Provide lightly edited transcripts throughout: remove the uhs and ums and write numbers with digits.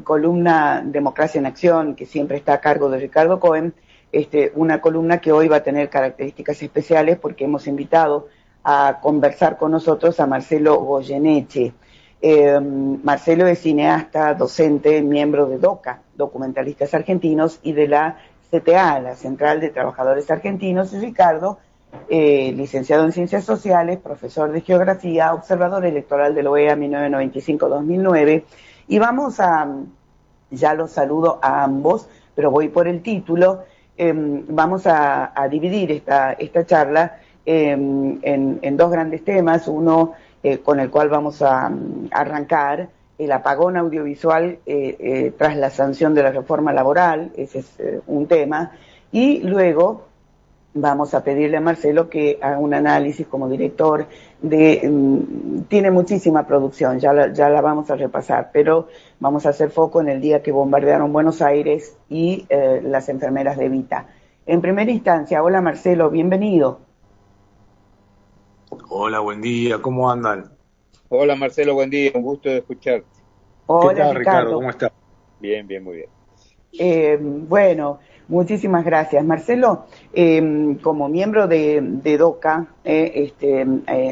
columna Democracia en Acción, que siempre está a cargo de Ricardo Cohen, una columna que hoy va a tener características especiales porque hemos invitado a conversar con nosotros a Marcelo Goyeneche. Marcelo es cineasta, docente, miembro de DOCA, Documentalistas Argentinos, y de la CTA, la Central de Trabajadores Argentinos, y Ricardo, licenciado en Ciencias Sociales, profesor de Geografía, observador electoral de la OEA 1995-2009, y ya los saludo a ambos, pero voy por el título. Vamos a dividir esta charla en dos grandes temas. Uno con el cual vamos a arrancar, el apagón audiovisual tras la sanción de la reforma laboral. Ese es un tema, y luego vamos a pedirle a Marcelo que haga un análisis como director tiene muchísima producción, ya la vamos a repasar, pero vamos a hacer foco en el día que bombardearon Buenos Aires y las enfermeras de Evita. En primera instancia, hola Marcelo, bienvenido. Hola, buen día, ¿cómo andan? Hola Marcelo, buen día, un gusto de escucharte. Hola, ¿qué tal, Ricardo? ¿Cómo estás? Bien, muy bien. Bueno, muchísimas gracias. Marcelo, como miembro de DOCA,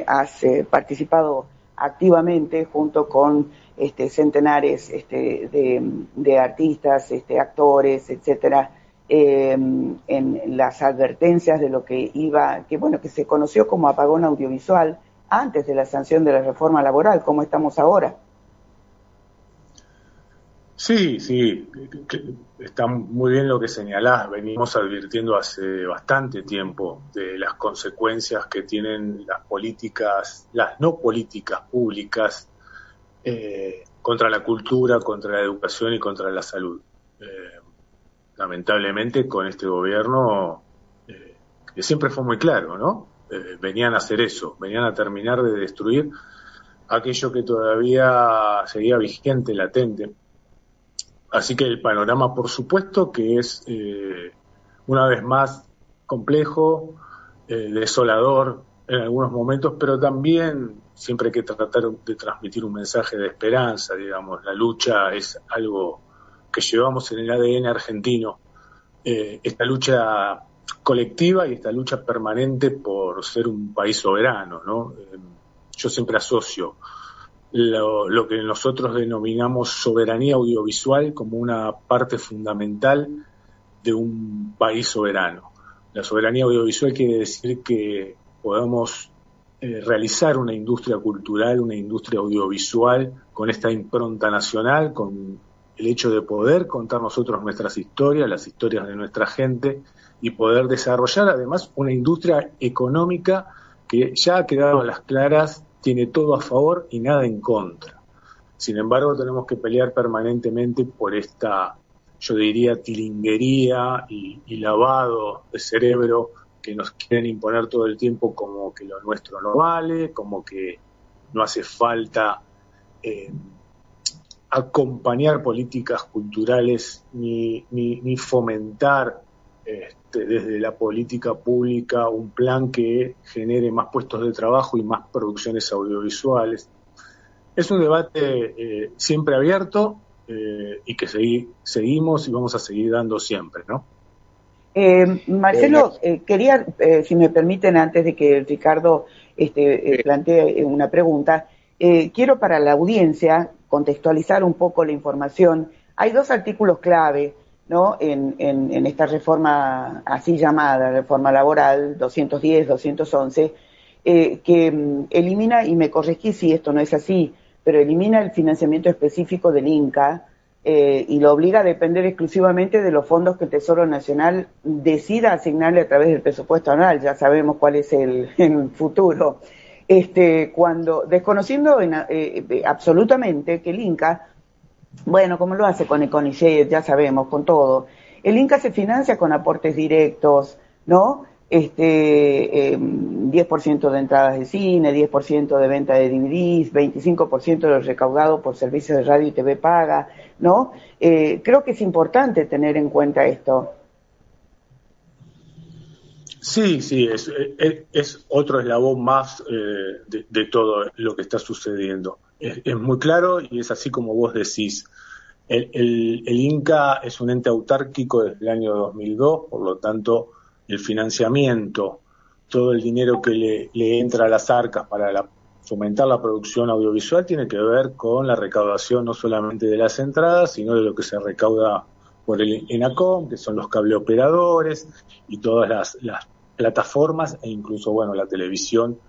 has participado activamente junto con centenares de artistas, actores, etcétera, en las advertencias de lo que que se conoció como apagón audiovisual antes de la sanción de la reforma laboral. ¿Cómo estamos ahora? Sí, está muy bien lo que señalás. Venimos advirtiendo hace bastante tiempo de las consecuencias que tienen las políticas, las no políticas públicas contra la cultura, contra la educación y contra la salud. Lamentablemente con este gobierno, que siempre fue muy claro, ¿no? Venían a hacer eso, venían a terminar de destruir aquello que todavía seguía vigente, latente. Así que el panorama, por supuesto, que es una vez más complejo, desolador en algunos momentos, pero también siempre hay que tratar de transmitir un mensaje de esperanza, digamos. La lucha es algo que llevamos en el ADN argentino, esta lucha colectiva y esta lucha permanente por ser un país soberano, ¿no? Yo siempre asocio lo que nosotros denominamos soberanía audiovisual como una parte fundamental de un país soberano. La soberanía audiovisual quiere decir que podamos realizar una industria cultural, una industria audiovisual con esta impronta nacional, con el hecho de poder contar nosotros nuestras historias, las historias de nuestra gente, y poder desarrollar además una industria económica que ya ha quedado a las claras, tiene todo a favor y nada en contra. Sin embargo, tenemos que pelear permanentemente por esta, yo diría, tilinguería y lavado de cerebro que nos quieren imponer todo el tiempo, como que lo nuestro no vale, como que no hace falta acompañar políticas culturales ni fomentar desde la política pública un plan que genere más puestos de trabajo y más producciones audiovisuales. Es un debate siempre abierto y que seguimos y vamos a seguir dando siempre, ¿no? Marcelo, quería, si me permiten, antes de que Ricardo plantee una pregunta, quiero para la audiencia contextualizar un poco la información. Hay dos artículos clave, ¿no?, en esta reforma así llamada, reforma laboral 210, 211, que elimina, y me corregí si esto no es así, pero elimina el financiamiento específico del INCA y lo obliga a depender exclusivamente de los fondos que el Tesoro Nacional decida asignarle a través del presupuesto anual. Ya sabemos cuál es el futuro. Cuando desconociendo absolutamente que el INCA, bueno, como lo hace con el CONICET, ya sabemos, con todo, el INCA se financia con aportes directos, ¿no? 10% de entradas de cine, 10% de venta de DVDs, 25% de lo recaudado por servicios de radio y TV paga, ¿no? Creo que es importante tener en cuenta esto. Sí, es otro eslabón más de todo lo que está sucediendo. Es muy claro y es así como vos decís. El INCA es un ente autárquico desde el año 2002, por lo tanto, el financiamiento, todo el dinero que le entra a las arcas para fomentar la producción audiovisual tiene que ver con la recaudación no solamente de las entradas, sino de lo que se recauda por el ENACOM, que son los cableoperadores y todas las plataformas e incluso, bueno, la televisión,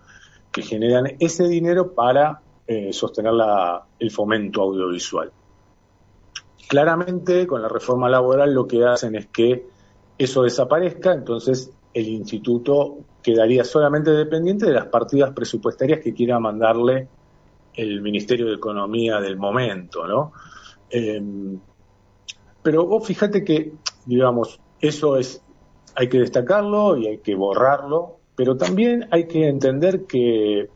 que generan ese dinero para sostener el fomento audiovisual. Claramente, con la reforma laboral lo que hacen es que eso desaparezca, entonces el instituto quedaría solamente dependiente de las partidas presupuestarias que quiera mandarle el Ministerio de Economía del momento, ¿no? Pero vos fíjate que, digamos, hay que destacarlo y hay que borrarlo, pero también hay que entender que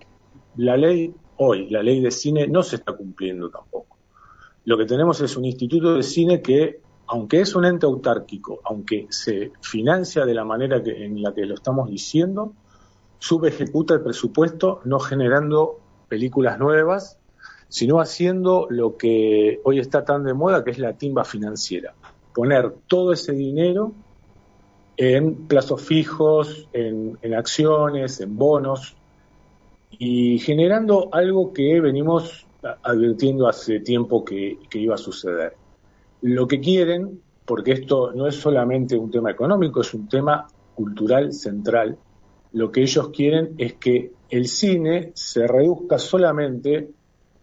la ley de cine, no se está cumpliendo tampoco. Lo que tenemos es un instituto de cine que, aunque es un ente autárquico, aunque se financia de la manera en la que lo estamos diciendo, subejecuta el presupuesto, no generando películas nuevas, sino haciendo lo que hoy está tan de moda, que es la timba financiera. Poner todo ese dinero en plazos fijos, en acciones, en bonos, y generando algo que venimos advirtiendo hace tiempo que iba a suceder. Lo que quieren, porque esto no es solamente un tema económico, es un tema cultural central, lo que ellos quieren es que el cine se reduzca solamente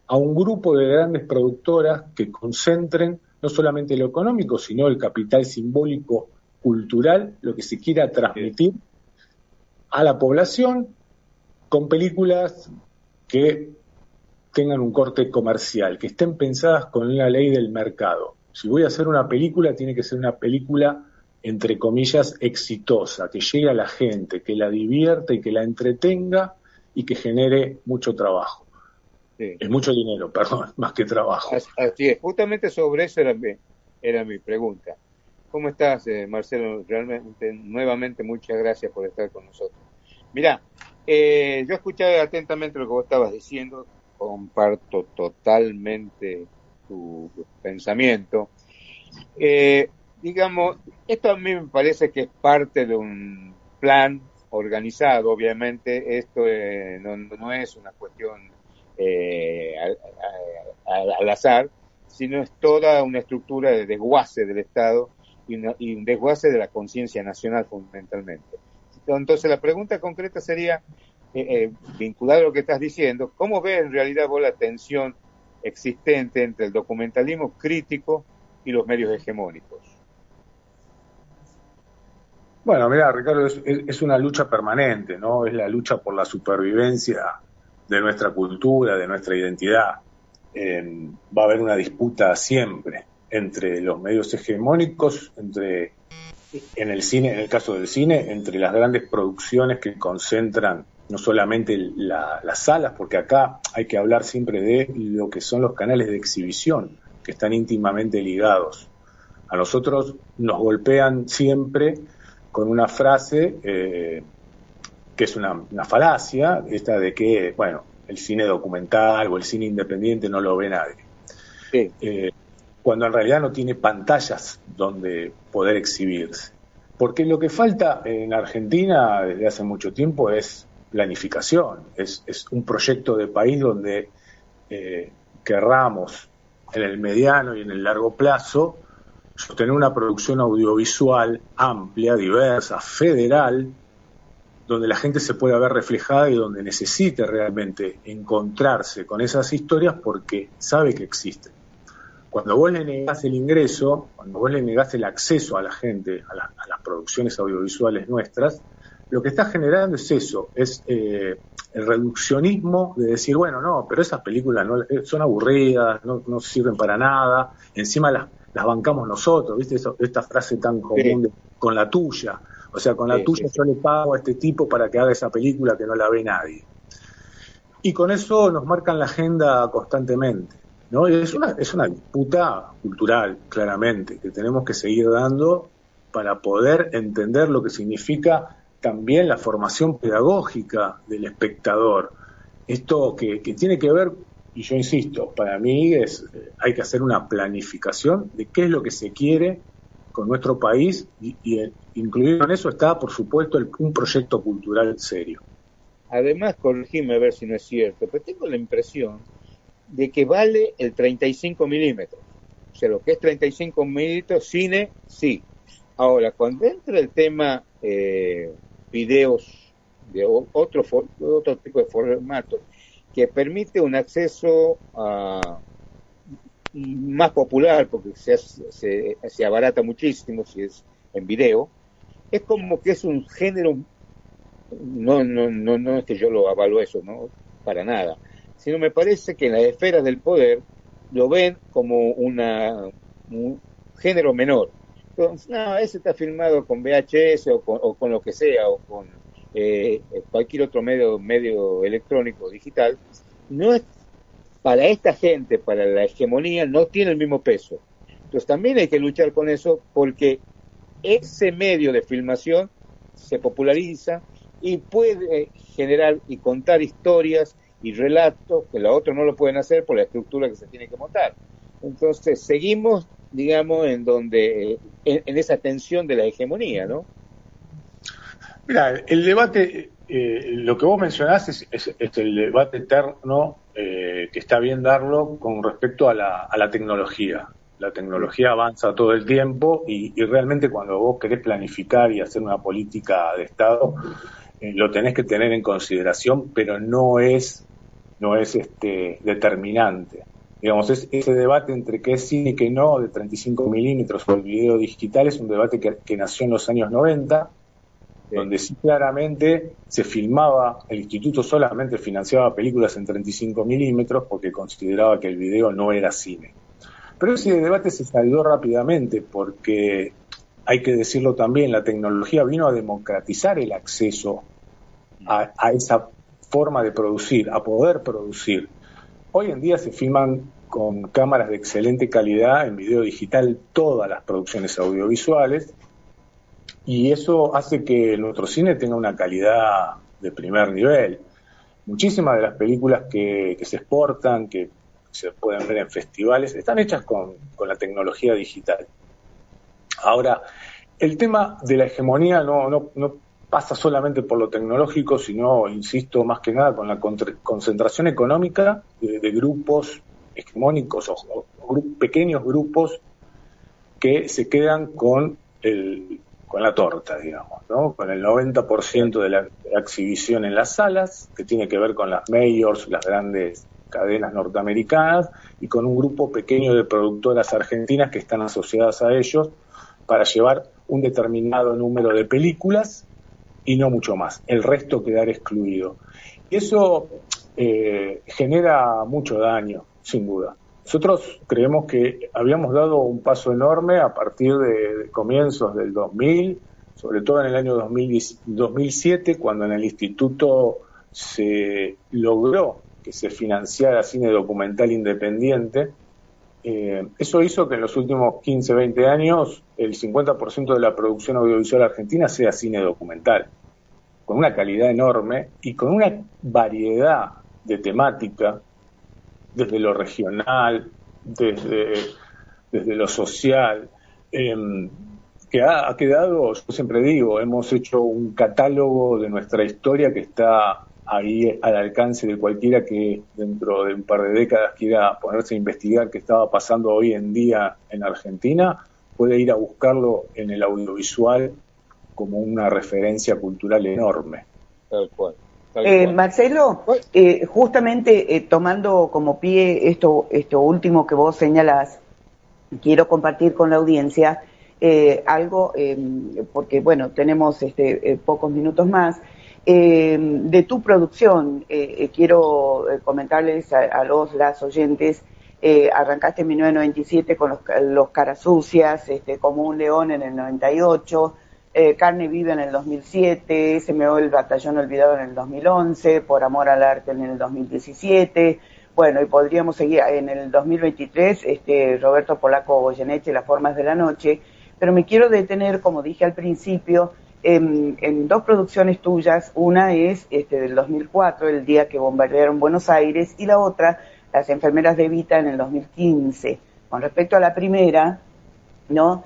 a un grupo de grandes productoras que concentren no solamente lo económico, sino el capital simbólico cultural, lo que se quiera transmitir a la población con películas que tengan un corte comercial, que estén pensadas con una ley del mercado. Si voy a hacer una película, tiene que ser una película, entre comillas, exitosa, que llegue a la gente, que la divierta y que la entretenga y que genere mucho trabajo. Sí. Es mucho dinero, perdón, más que trabajo. Así es, justamente sobre eso era mi pregunta. ¿Cómo estás, Marcelo? Realmente, nuevamente, muchas gracias por estar con nosotros. Mirá, yo escuché atentamente lo que vos estabas diciendo, comparto totalmente tu pensamiento. Digamos, esto a mí me parece que es parte de un plan organizado, obviamente. Esto no es una cuestión al azar, sino es toda una estructura de desguace del Estado y un desguace de la conciencia nacional fundamentalmente. Entonces la pregunta concreta sería, vinculada a lo que estás diciendo, ¿cómo ves en realidad vos la tensión existente entre el documentalismo crítico y los medios hegemónicos? Bueno, mira, Ricardo, es una lucha permanente, ¿no? Es la lucha por la supervivencia de nuestra cultura, de nuestra identidad. Va a haber una disputa siempre entre los medios hegemónicos, en el cine, en el caso del cine, entre las grandes producciones que concentran no solamente las salas, porque acá hay que hablar siempre de lo que son los canales de exhibición, que están íntimamente ligados. A nosotros nos golpean siempre con una frase que es una falacia, esta de que, bueno, el cine documental o el cine independiente no lo ve nadie. Sí. Cuando en realidad no tiene pantallas donde poder exhibirse. Porque lo que falta en Argentina desde hace mucho tiempo es planificación, es un proyecto de país donde querramos en el mediano y en el largo plazo sostener una producción audiovisual amplia, diversa, federal, donde la gente se pueda ver reflejada y donde necesite realmente encontrarse con esas historias porque sabe que existen. Cuando vos le negás el ingreso, cuando vos le negás el acceso a la gente, a las producciones audiovisuales nuestras, lo que está generando es eso, es el reduccionismo de decir, bueno, no, pero esas películas son aburridas, no sirven para nada, encima las bancamos nosotros, ¿viste? Esta frase tan común de con la tuya, o sea, con la tuya yo le pago a este tipo para que haga esa película que no la ve nadie. Y con eso nos marcan la agenda constantemente, ¿no? Y es una disputa cultural, claramente, que tenemos que seguir dando para poder entender lo que significa también la formación pedagógica del espectador. Esto que tiene que ver y yo insisto, para mí hay que hacer una planificación de qué es lo que se quiere con nuestro país y incluido en eso está, por supuesto, un proyecto cultural serio. Además, corregime a ver si no es cierto, pero tengo la impresión de que vale el 35 milímetros. O sea, lo que es 35 milímetros, cine, sí. Ahora, cuando entra el tema videos de otro tipo de formato que permite un acceso más popular, porque se abarata muchísimo si es en video, es como que es un género, no es que yo lo avalúe eso, no, para nada, sino me parece que en las esferas del poder lo ven como un género menor. Entonces, no, ese está filmado con VHS o con lo que sea, o con cualquier otro medio electrónico digital. No es para esta gente, para la hegemonía, no tiene el mismo peso. Entonces también hay que luchar con eso, porque ese medio de filmación se populariza y puede generar y contar historias y relatos que los otros no lo pueden hacer por la estructura que se tiene que montar. Entonces seguimos, digamos, en esa tensión de la hegemonía, ¿no? Mira, el debate, lo que vos mencionás es el debate eterno que está bien darlo con respecto a la tecnología. La tecnología avanza todo el tiempo y realmente cuando vos querés planificar y hacer una política de Estado, lo tenés que tener en consideración, pero no es determinante. Digamos, ese debate entre qué es cine y qué no, de 35 milímetros o el video digital, es un debate que nació en los años 90, donde sí claramente se filmaba, el instituto solamente financiaba películas en 35 milímetros porque consideraba que el video no era cine. Pero ese debate se saldó rápidamente porque, hay que decirlo también, la tecnología vino a democratizar el acceso a esa forma de producir, a poder producir. Hoy en día se filman con cámaras de excelente calidad en video digital todas las producciones audiovisuales, y eso hace que nuestro cine tenga una calidad de primer nivel. Muchísimas de las películas que se exportan, que se pueden ver en festivales, están hechas con la tecnología digital. Ahora, el tema de la hegemonía no pasa solamente por lo tecnológico, sino, insisto, más que nada con la concentración económica de grupos hegemónicos o pequeños grupos que se quedan con la torta, digamos, ¿no? Con el 90% de la exhibición en las salas, que tiene que ver con las majors, las grandes cadenas norteamericanas, y con un grupo pequeño de productoras argentinas que están asociadas a ellos para llevar un determinado número de películas y no mucho más. El resto quedar excluido. Y eso genera mucho daño, sin duda. Nosotros creemos que habíamos dado un paso enorme a partir de comienzos del 2000, sobre todo en el año 2007, cuando en el instituto se logró que se financiara cine documental independiente. Eso hizo que en los últimos 15, 20 años el 50% de la producción audiovisual argentina sea cine documental, con una calidad enorme y con una variedad de temática, desde lo regional, desde lo social, que ha quedado, yo siempre digo, hemos hecho un catálogo de nuestra historia que está ahí al alcance de cualquiera que dentro de un par de décadas quiera ponerse a investigar qué estaba pasando hoy en día en Argentina, puede ir a buscarlo en el audiovisual como una referencia cultural enorme. Tal cual. Marcelo, justamente tomando como pie esto último que vos señalás, quiero compartir con la audiencia algo, porque bueno, tenemos pocos minutos más, de tu producción. Quiero comentarles a las oyentes, arrancaste en 1997 con los Caras Sucias, Como un león en el 98, Carne Viva en el 2007, SMO El Batallón Olvidado en el 2011, Por Amor al Arte en el 2017, bueno, y podríamos seguir en el 2023, Roberto Polaco Goyeneche, Las Formas de la Noche, pero me quiero detener, como dije al principio, en dos producciones tuyas. Una es del 2004, El día que bombardearon Buenos Aires, y la otra las enfermeras de Evita en el 2015. Con respecto a la primera, ¿no?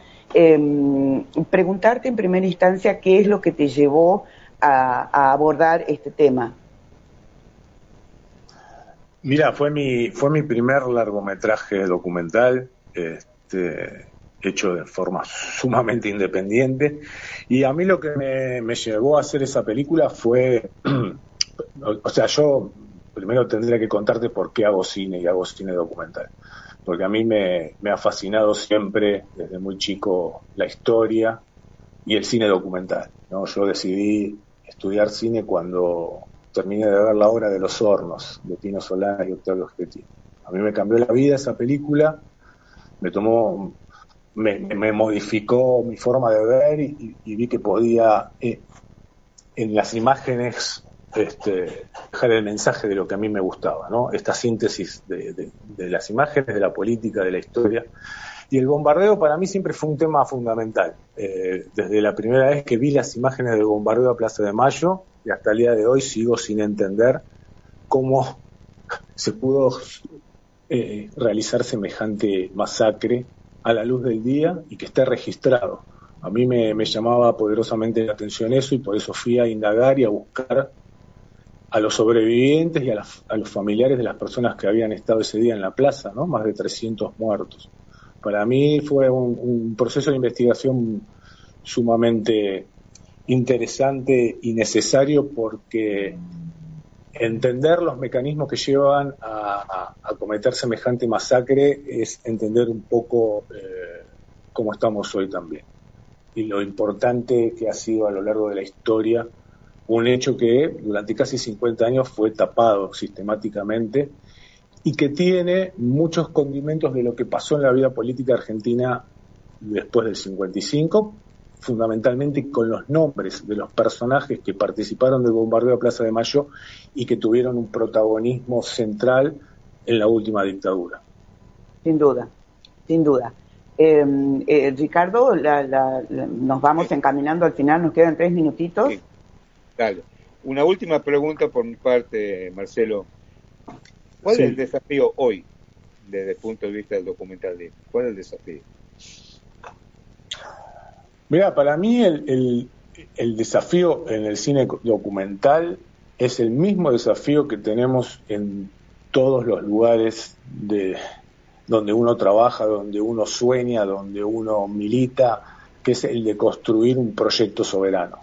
Preguntarte en primera instancia qué es lo que te llevó a abordar este tema. Mira, fue mi primer largometraje documental, hecho de forma sumamente independiente, y a mí lo que me llevó a hacer esa película fue, o sea, yo primero tendría que contarte por qué hago cine y hago cine documental, porque a mí me ha fascinado siempre, desde muy chico, la historia y el cine documental, ¿no? Yo decidí estudiar cine cuando terminé de ver La Hora de los Hornos, de Pino Solá y Octavio Schettino. A mí me cambió la vida esa película, me modificó mi forma de ver y vi que podía en las imágenes dejar el mensaje de lo que a mí me gustaba, ¿no? Esta síntesis de las imágenes, de la política, de la historia. Y el bombardeo para mí siempre fue un tema fundamental. Desde la primera vez que vi las imágenes del bombardeo a Plaza de Mayo y hasta el día de hoy sigo sin entender cómo se pudo realizar semejante masacre a la luz del día y que esté registrado. A mí me llamaba poderosamente la atención eso y por eso fui a indagar y a buscar a los sobrevivientes y a los familiares de las personas que habían estado ese día en la plaza, ¿no? Más de 300 muertos. Para mí fue un proceso de investigación sumamente interesante y necesario porque entender los mecanismos que llevan a cometer semejante masacre es entender un poco cómo estamos hoy también y lo importante que ha sido a lo largo de la historia un hecho que durante casi 50 años fue tapado sistemáticamente y que tiene muchos condimentos de lo que pasó en la vida política argentina después del 55, fundamentalmente con los nombres de los personajes que participaron del bombardeo a Plaza de Mayo y que tuvieron un protagonismo central en la última dictadura. Sin duda, sin duda. Ricardo, nos vamos encaminando al final, nos quedan 3 minutitos. Sí. Dale. Una última pregunta por mi parte, Marcelo. ¿Cuál es el desafío hoy, desde el punto de vista del documental? ¿Cuál es el desafío? Mira, para mí el desafío en el cine documental es el mismo desafío que tenemos en todos los lugares donde uno trabaja, donde uno sueña, donde uno milita, que es el de construir un proyecto soberano,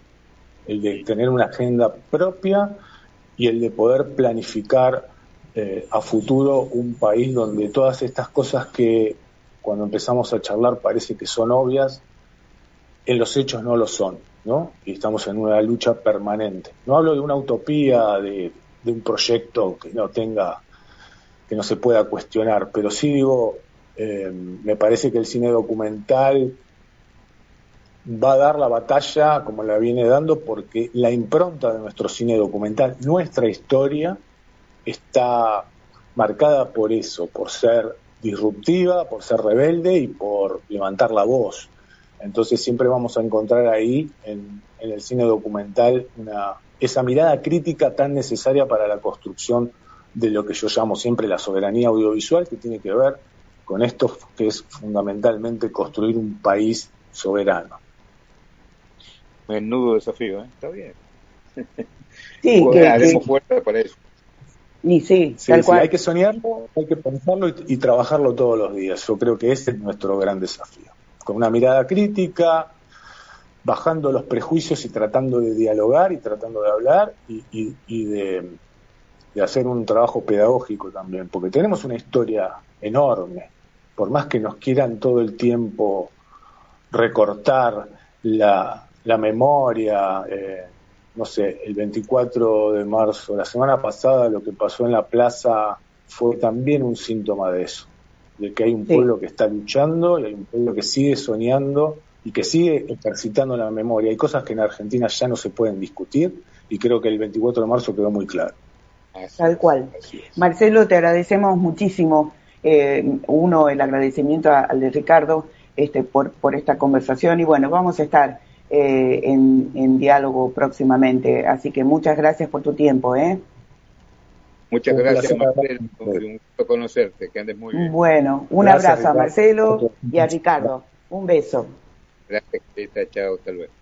el de tener una agenda propia y el de poder planificar a futuro un país donde todas estas cosas que cuando empezamos a charlar parece que son obvias, en los hechos no lo son, ¿no? Y estamos en una lucha permanente. No hablo de una utopía, de un proyecto que no se pueda cuestionar, pero sí digo, me parece que el cine documental va a dar la batalla como la viene dando porque la impronta de nuestro cine documental, nuestra historia, está marcada por eso, por ser disruptiva, por ser rebelde y por levantar la voz. Entonces siempre vamos a encontrar ahí, en el cine documental, esa mirada crítica tan necesaria para la construcción de lo que yo llamo siempre la soberanía audiovisual, que tiene que ver con esto que es fundamentalmente construir un país soberano. Menudo desafío, ¿eh? Está bien. Sí, haremos fuerza para eso. Y sí, tal cual. Hay que soñarlo, hay que pensarlo y trabajarlo todos los días. Yo creo que ese es nuestro gran desafío. Con una mirada crítica, bajando los prejuicios y tratando de dialogar y tratando de hablar y de hacer un trabajo pedagógico también, porque tenemos una historia enorme. Por más que nos quieran todo el tiempo recortar la memoria, no sé, el 24 de marzo, la semana pasada, lo que pasó en la plaza fue también un síntoma de eso, de que hay un pueblo que está luchando y hay un pueblo que sigue soñando y que sigue ejercitando la memoria. Hay cosas que en Argentina ya no se pueden discutir y creo que el 24 de marzo quedó muy claro. Tal cual. Marcelo, te agradecemos muchísimo. El agradecimiento al de Ricardo por esta conversación y bueno, vamos a estar en diálogo próximamente, así que muchas gracias por tu tiempo. Muchas Un gracias, placer. Marcelo. Un gusto conocerte. Que andes muy bien. Bueno, un Gracias, abrazo a Ricardo. Marcelo y a Ricardo. Un beso. Gracias, Greta. Chao. Hasta luego.